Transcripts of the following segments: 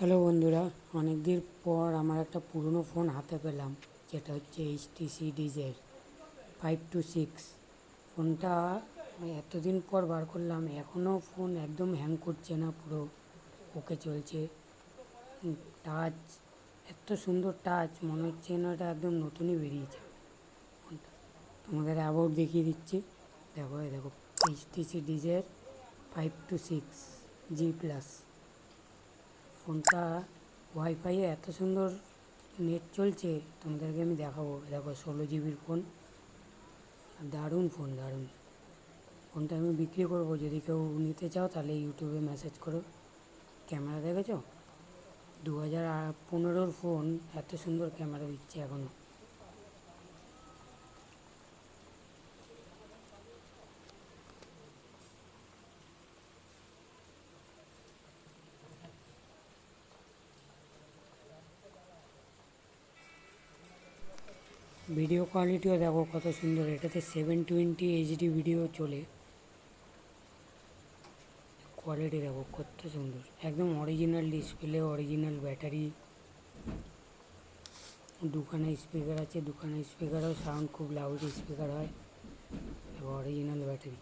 Hello বন্ধুরা, অনেক দিন পর আমার একটা পুরনো ফোন হাতে পেলাম, যেটা হচ্ছে এইচটিসি ডিজের 526। ফোনটা এতদিন পর বার করলাম, এখনও ফোন একদম হ্যাং করছে না, পুরো ওকে চলছে। টাচ এত সুন্দর টাচ, মনে হচ্ছে না এটা একদম নতুনই বেরিয়েছে ফোনটা। তোমাদের অ্যাবাউট দেখিয়ে দিচ্ছি, দেখো এই দেখো, এইচটিসি ডিজের 526G+। ফোনটা ওয়াইফাইয়ে এত সুন্দর নেট চলছে, তোমাদেরকে আমি দেখাবো। দেখো, 16 জিবির ফোন, দারুণ ফোন, দারুণ। ফোনটা আমি বিক্রি করবো, যদি কেউ নিতে চাও তাহলে ইউটিউবে মেসেজ করো। ক্যামেরা দেখেছো? 2015-র ফোন, এত সুন্দর ক্যামেরা দিচ্ছে এখনও। ভিডিও কোয়ালিটিও দেখো কত সুন্দর, এটাতে 720 HD ভিডিও চলে। কোয়ালিটি দেখো কত সুন্দর, একদম অরিজিনাল ডিসপ্লে, অরিজিনাল ব্যাটারি। দুখানা স্পিকার আছে, দুখানা স্পিকারও সাউন্ড খুব লাউড স্পিকার হয়, এবং অরিজিনাল ব্যাটারি।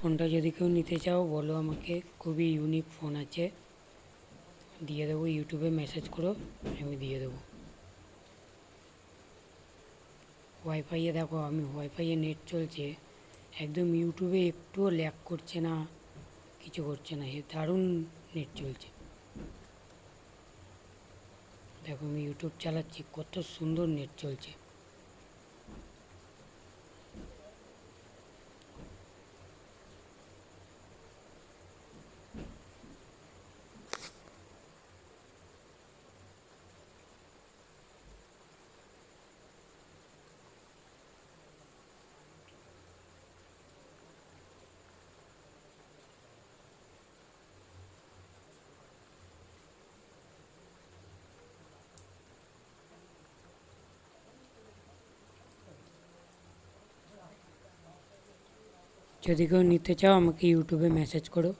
ফোনটা যদি কেউ নিতে চাও বলো আমাকে, খুবই ইউনিক ফোন আছে, দিয়ে দেবো। ইউটিউবে মেসেজ করো, আমি দিয়ে দেবো। ওয়াইফাইয়ে দেখো, আমি ওয়াইফাইয়ে নেট চলছে একদম, ইউটিউবে একটুও ল্যাগ করছে না, কিছু করছে না, দারুণ নেট চলছে। দেখো, আমি ইউটিউব চালাচ্ছি, কত সুন্দর নেট চলছে। যদি কেউ নিতে চাও আমাকে ইউটিউবে মেসেজ করো।